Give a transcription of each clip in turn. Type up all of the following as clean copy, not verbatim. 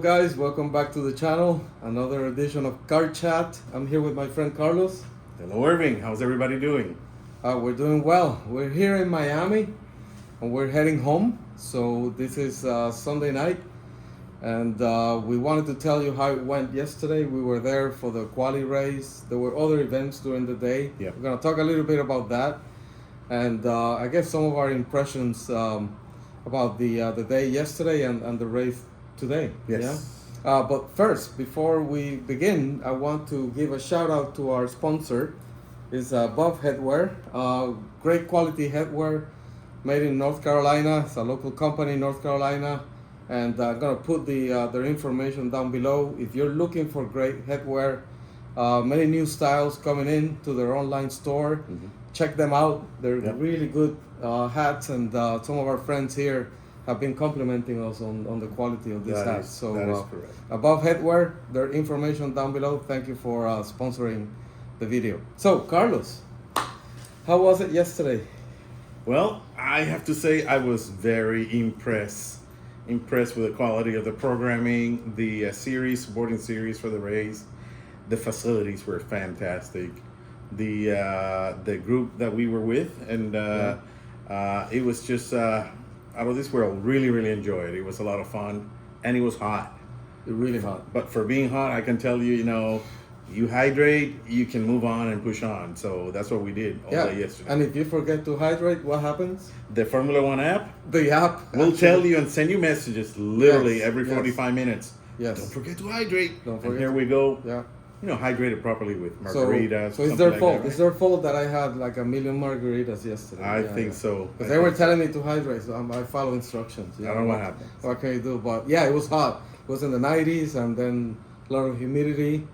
guys? Welcome back to the channel. Another edition of Car Chat. I'm here with my friend Carlos. Hello, Irving. How's everybody doing? We're doing well. We're here in Miami and we're heading home. So this is Sunday night, and we wanted to tell you how it went yesterday. We were there for the quali race. There were other events during the day. Yep. We're gonna talk a little bit about that, and I guess some of our impressions about the day yesterday and the race today. Yes. Yeah. But first, before we begin, I want to give a shout out to our sponsor. It's Buff Headwear. Great quality headwear made in North Carolina. It's a local company in North Carolina. And I'm going to put their information down below. If you're looking for great headwear, many new styles coming in to their online store. Mm-hmm. Check them out. They're Yep. really good hats, and some of our friends here have been complimenting us on the quality of these hats. So that is correct. Above Headwear, their information down below. Thank you for sponsoring the video. So Carlos, how was it yesterday? Well, I have to say I was very impressed with the quality of the programming, the boarding series for the race. The facilities were fantastic. The group that we were with, and it was just out of this world. Really enjoyed it. It was a lot of fun, and it was hot. Really hot. But for being hot, I can tell you, you hydrate, you can move on and push on. So that's what we did all day yesterday. And if you forget to hydrate, what happens? The Formula One app The app will tell you and send you messages literally Yes, every yes. 45 minutes. Yes. Don't forget to hydrate. Don't And forget here to- we go. Yeah. Hydrated properly with So, margaritas. so it's something their like fault. that, right? It's their fault that I had like a million margaritas yesterday. I think so. Because I they were think telling me to hydrate, so I follow instructions. I don't know what happened. What can you do? But yeah, it was hot. It was in the 90s, and then a lot of humidity,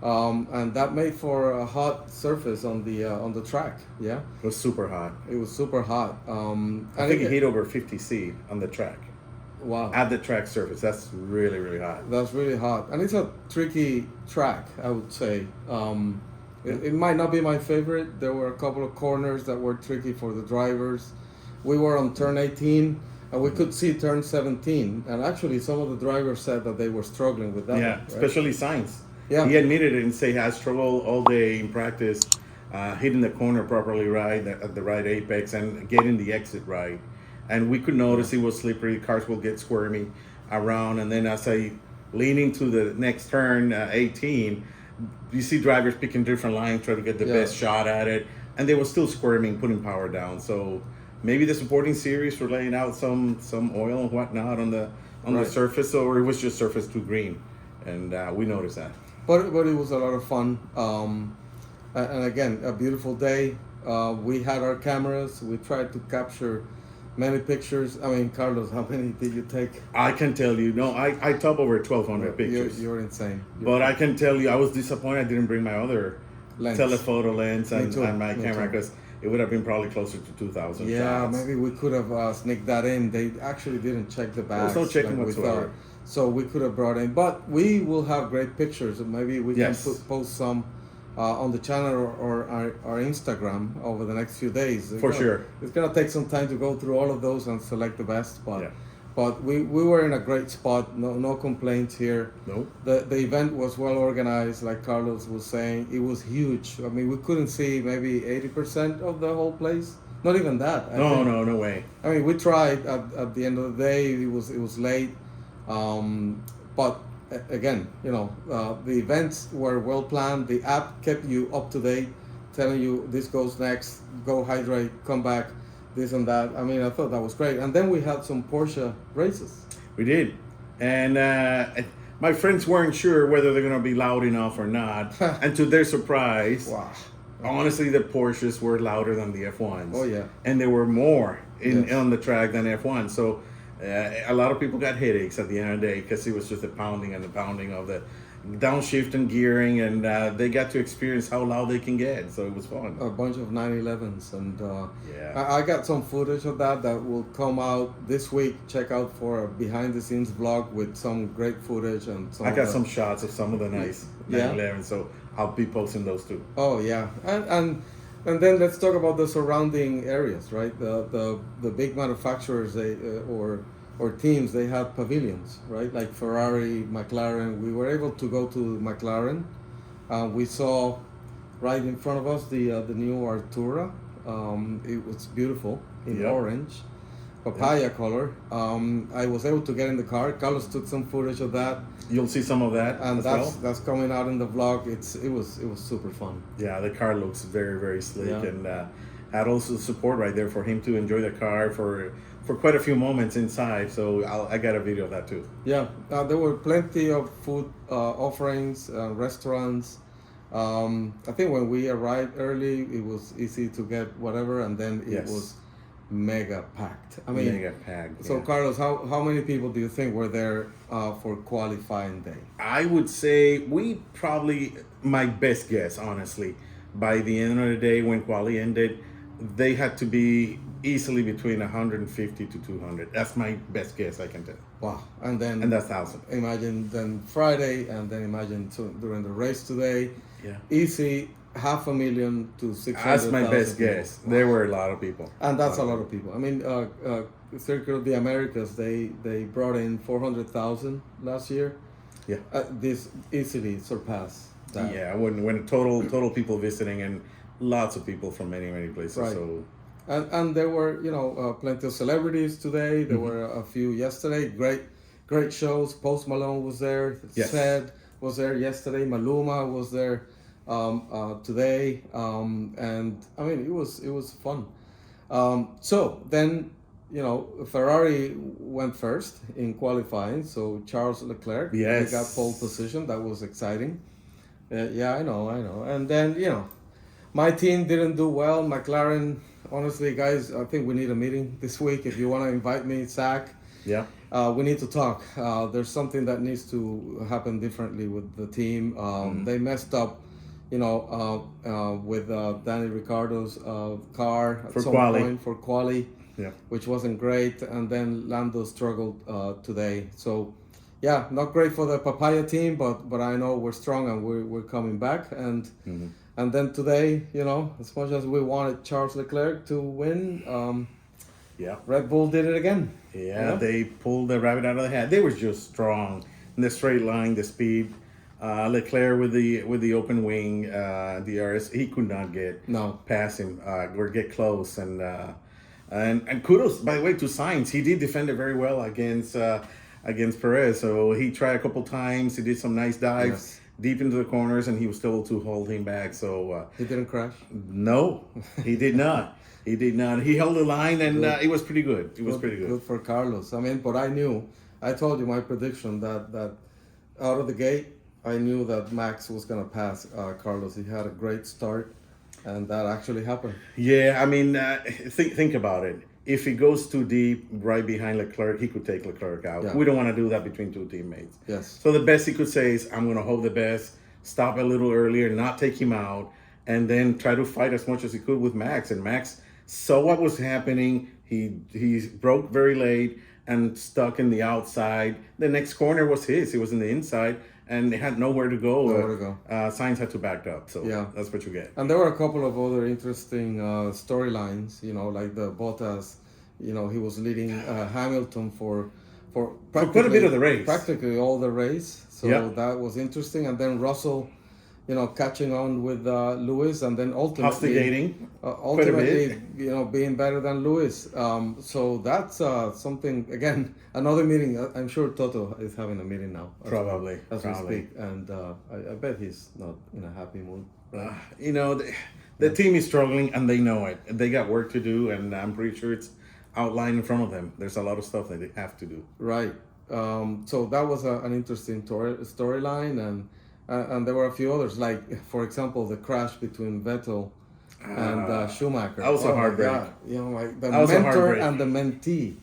and that made for a hot surface on the track. Yeah, It was super hot. it was super hot. I think it hit over 50 C on the track. Wow, At the track surface. That's really hot. that's really hot, and it's a tricky track, I would say. It might not be my favorite. There were a couple of corners that were tricky for the drivers. We were on turn 18, and we could see turn 17. And actually, some of the drivers said that they were struggling with that. Yeah, one, right? especially Sainz. Yeah. He admitted it and say I struggled all day in practice, hitting the corner properly right at the right apex and getting the exit right. And we could notice it was slippery. Cars will get squirmy around, and then as I leaning to the next turn, 18, you see drivers picking different lines, trying to get the Yeah. best shot at it, and they were still squirming, putting power down. So maybe the supporting series were laying out some oil and whatnot on the Right. surface, or it was just surface too green, and we noticed that. But it was a lot of fun. And again, a beautiful day. We had our cameras. We tried to capture many pictures. I mean, Carlos, how many did you take? I can tell you, no, I top over 1,200 pictures. You're insane. But I can tell you, I was disappointed I didn't bring my other Lens. telephoto lens Me and, too, and my me camera, too. because it would have been probably closer to 2,000 Yeah, shots. maybe we could have sneaked that in. They actually didn't check the There was bags. no checking we whatsoever. thought. So we could have brought in. But we will have great pictures. And maybe we Yes. can post some on the channel or our Instagram over the next few days. For sure. It's going to take some time to go through all of those and select the best. But Yeah. but we were in a great spot. No complaints here. No? The event was well organized, like Carlos was saying. It was huge. I mean, we couldn't see maybe 80% of the whole place. Not even that. I think. No way. I mean, we tried at the end of the day. It was late, but again, the events were well planned. The app kept you up to date, telling you this goes next, go hydrate, come back, this and that. I mean, I thought that was great. And then we had some Porsche races. We did. And my friends weren't sure whether they're going to be loud enough or not. And to their surprise, Wow. honestly, the Porsches were louder than the F1s. Oh, yeah. And there were more Yes. on the track than F1. So a lot of people got headaches at the end of the day because it was just the pounding and the pounding of the downshift and gearing, and they got to experience how loud they can get. So it was fun. A bunch of 911s, and Yeah. I got some footage of that will come out this week. Check out for a behind the scenes vlog with some great footage and some I of got the- some shots of some of the nice Yeah. 911, so I'll be posting those too. Oh yeah, and then let's talk about the surrounding areas, right? The big manufacturers, or or teams, they had pavilions, right? Like Ferrari, McLaren. We were able to go to McLaren. We saw right in front of us the new Artura. It was beautiful in Yep. orange, papaya color. I was able to get in the car. Carlos took some footage of that, You'll see some of that and as that's well. that's coming out in the vlog. It was super fun. Yeah, the car looks very, very sleek, Yeah. and had also support right there for him to enjoy the car for quite a few moments inside. So I got a video of that too. Yeah, there were plenty of food offerings, restaurants. I think when we arrived early, it was easy to get whatever, and then it Yes. was mega packed. I mean, Mega packed. so yeah. Carlos, how many people do you think were there for qualifying day? I would say we probably, my best guess, honestly, by the end of the day when quali ended, they had to be easily between 150 to 200. That's my best guess I can tell. Wow! And then And that's 1,000. imagine then Friday, and then imagine during the race today, Yeah. easy 500,000 to 600,000. That's my best people. guess. There were a lot of people. And that's a lot of people. I mean, Circuit of the Americas, they brought in 400,000 last year. Yeah. This easily surpassed that. Yeah, when total people visiting and lots of people from many places. Right. So And there were, plenty of celebrities today. There were a few yesterday. Great shows. Post Malone was there. Yes. Sed was there yesterday. Maluma was there today. And I mean, it was fun. So then, Ferrari went first in qualifying. So Charles Leclerc, Yes. he got pole position. That was exciting. Yeah, I know. And then, my team didn't do well. McLaren, honestly, guys, I think we need a meeting this week. If you want to invite me, Zach, yeah, we need to talk. There's something that needs to happen differently with the team. They messed up, with Danny Ricciardo's car at For some quali. point for quali, yeah. which wasn't great. And then Lando struggled today. So, yeah, not great for the Papaya team, but I know we're strong and we're coming back. And then today, as much as we wanted Charles Leclerc to win, Yeah. Red Bull did it again. Yeah, they pulled the rabbit out of the hat. They were just strong in the straight line, the speed. Leclerc with the open wing, DRS, he could not get No. past him or get close. And kudos, by the way, to Sainz. He did defend it very well against Perez. So he tried a couple times. He did some nice dives Yes. deep into the corners, and he was still able to hold him back. So He didn't crash. no, he did not. He did not. He held the line, and it was pretty good. It was pretty good. Good for Carlos. I mean, but I told you my prediction that out of the gate, I knew that Max was going to pass Carlos. He had a great start, and that actually happened. Yeah, I mean, think about it. If he goes too deep right behind Leclerc, he could take Leclerc out. Yeah. We don't want to do that between two teammates. Yes. So the best he could say is, I'm going to hold the best, stop a little earlier, not take him out, and then try to fight as much as he could with Max. And Max saw what was happening. He broke very late and stuck in the outside. The next corner was his. He was in the inside, and they had nowhere to go. Nowhere to go. Sainz had to back up. So Yeah. that's what you get. And there were a couple of other interesting storylines, like the Bottas, he was leading Hamilton for quite a bit of the race. Practically all the race. So Yeah. that was interesting. And then Russell, catching on with Lewis, and then ultimately Hostigating. ultimately, being better than Lewis. So that's something, again, another meeting. I'm sure Toto is having a meeting now. Probably. As probably. we speak. And I bet he's not in a happy mood. Right? The team is struggling and they know it. They got work to do, and I'm pretty sure it's outlined in front of them. There's a lot of stuff that they have to do. Right. So that was an interesting storyline, and there were a few others, like, for example, the crash between Vettel and Schumacher. that was a my heartbreak. God. Like the That was a mentor heartbreak. and the mentee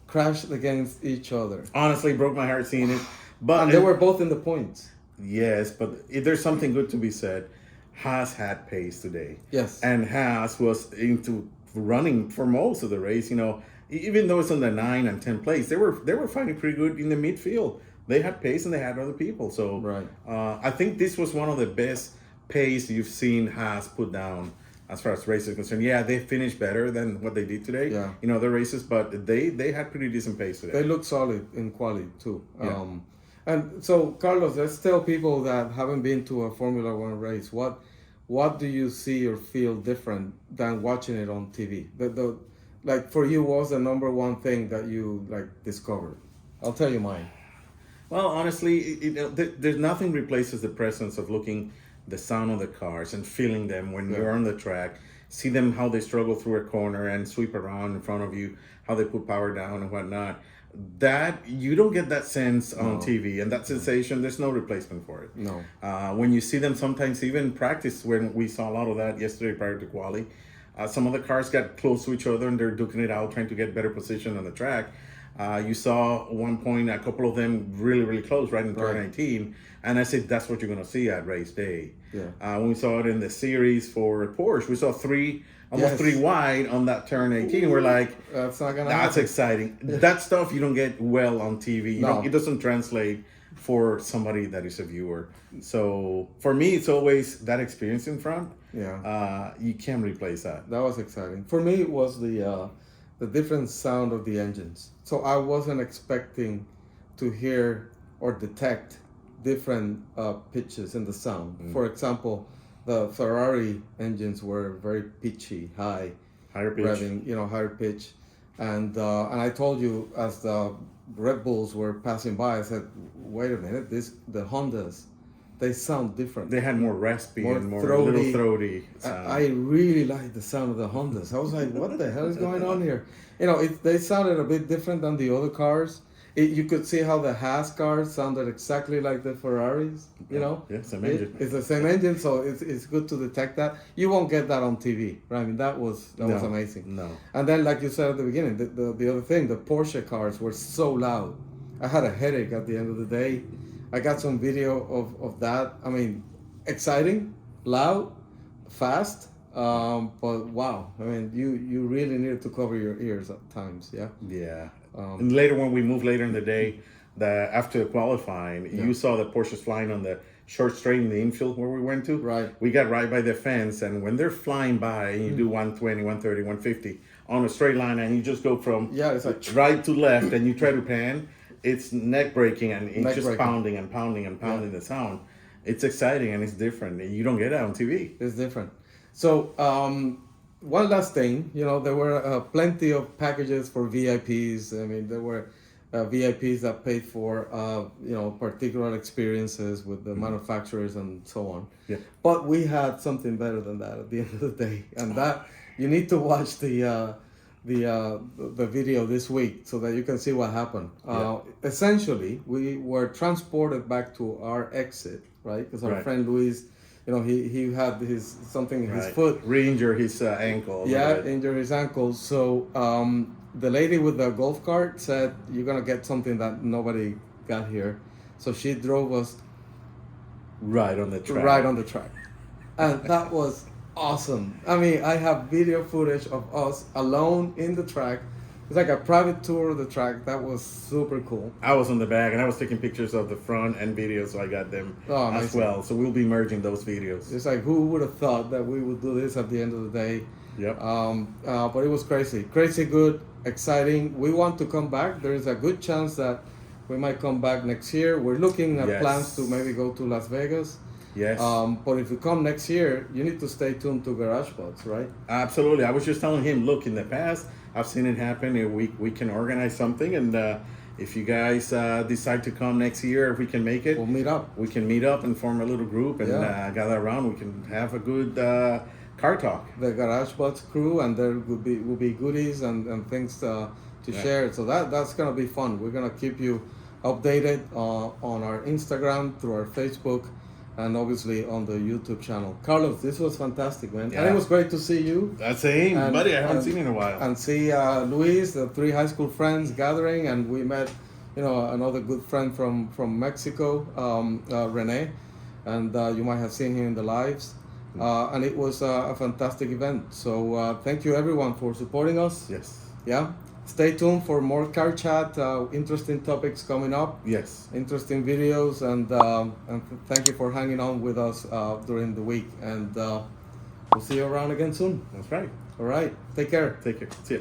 crashed against each other. Honestly, broke my heart seeing it. But And they were both in the points. yes, but if there's something good to be said. Haas had pace today. Yes. And Haas was into running for most of the race. Even though it's in the 9 and 10 place, they were fighting pretty good in the midfield. They had pace and they had other people. So Right. I think this was one of the best pace you've seen Haas put down as far as races concerned. Yeah, they finished better than what they did today Yeah. in other races, but they had pretty decent pace today. They look solid in quality too. Yeah. And so, Carlos, let's tell people that haven't been to a Formula One race, what do you see or feel different than watching it on TV? The like for you, what was the number one thing that you like discovered? I'll tell you mine. Well, honestly, there's nothing replaces the presence of looking the sound of the cars and feeling them when Yeah. you're on the track. See them how they struggle through a corner and sweep around in front of you, how they put power down and whatnot. That you don't get that sense on No. TV, and that sensation, there's no replacement for it. No. When you see them sometimes even practice, when we saw a lot of that yesterday prior to quali, some of the cars got close to each other and they're duking it out, trying to get better position on the track. You saw at one point a couple of them really, really close right in turn Right. 19, and I said that's what you're going to see at race day. Yeah. When we saw it in the series for Porsche, we saw almost Yes. three wide on that turn 18. We're like, That's not gonna that's happen. exciting. That stuff you don't get well on TV. No. It doesn't translate for somebody that is a viewer. So for me, it's always that experience in front. Yeah. You can't replace that. That was exciting. For me, it was the different sound of the engines. So I wasn't expecting to hear or detect different pitches in the sound. For example, the Ferrari engines were very pitchy, high, Higher pitch. revving, higher pitch, and I told you as the Red Bulls were passing by, I said, "Wait a minute, the Hondas, they sound different." They had more raspy More and more throaty. little throaty sound. I really like the sound of the Hondas. I was like, what the hell is going on here? They sounded a bit different than the other cars. You could see how the Haas cars sounded exactly like the Ferraris, Yeah, same engine. It's the same engine, so it's good to detect that. You won't get that on TV, right? I mean, that was No, amazing. No. And then, like you said at the beginning, the other thing, the Porsche cars were so loud. I had a headache at the end of the day. I got some video of that. I mean, exciting, loud, fast, but wow. I mean, you really needed to cover your ears at times, yeah? Yeah. And later, when we moved later in the day, after qualifying, you saw the Porsches flying on the short straight in the infield where we went to. Right. We got right by the fence, and when they're flying by, and you do 120, 130, 150 on a straight line, and you just go from Yeah, it's like right to left, and you try to pan, it's neck breaking, and it's Neck just breaking. pounding and pounding and pounding the sound. It's exciting and it's different. You don't get that on TV. it's different. So, one last thing, there were plenty of packages for VIPs. I mean, there were VIPs that paid for, particular experiences with the manufacturers and so on. Yeah. But we had something better than that at the end of the day, and that you need to watch the video this week so that you can see what happened. Essentially, we were transported back to our exit, right? Because our Right. friend Luis, he had his Right. foot. Re-injure his ankle. a Yeah, little bit. injured his ankle. So the lady with the golf cart said, "You're gonna get something that nobody got here." So she drove us Right on the track. right on the track, and that was awesome. I mean, I have video footage of us alone in the track. It's like a private tour of the track. That was super cool. I was on the back and I was taking pictures of the front and videos, so I got them Oh, as amazing. well. So we'll be merging those videos. It's like, who would have thought that we would do this at the end of the day? Yep. But it was crazy good, exciting. We want to come back. There is a good chance that we might come back next year. We're looking at Yes. plans to maybe go to Las Vegas. Yes. But if you come next year, you need to stay tuned to GarageBots, right? Absolutely. I was just telling him, look, in the past, I've seen it happen. We can organize something, and if you guys decide to come next year, if we can make it, We'll meet up. we can meet up and form a little group and Yeah. gather around. We can have a good car talk. The GarageBots crew, and there will be goodies and things to share. So that's gonna be fun. We're gonna keep you updated on our Instagram, through our Facebook, and obviously on the YouTube channel. Carlos, this was fantastic, man. And Yeah. it was great to see you. That's him, And- buddy. I haven't and- seen you in a while. And see Luis, the 3 high school friends gathering, and we met, another good friend from Mexico, Rene, and you might have seen him in the lives. And it was a fantastic event. So thank you everyone for supporting us. Yes. Yeah. Stay tuned for more car chat, interesting topics coming up, Yes. interesting videos, and thank you for hanging on with us during the week. And We'll see you around again soon. That's right. All right. Take care. Take care. See ya.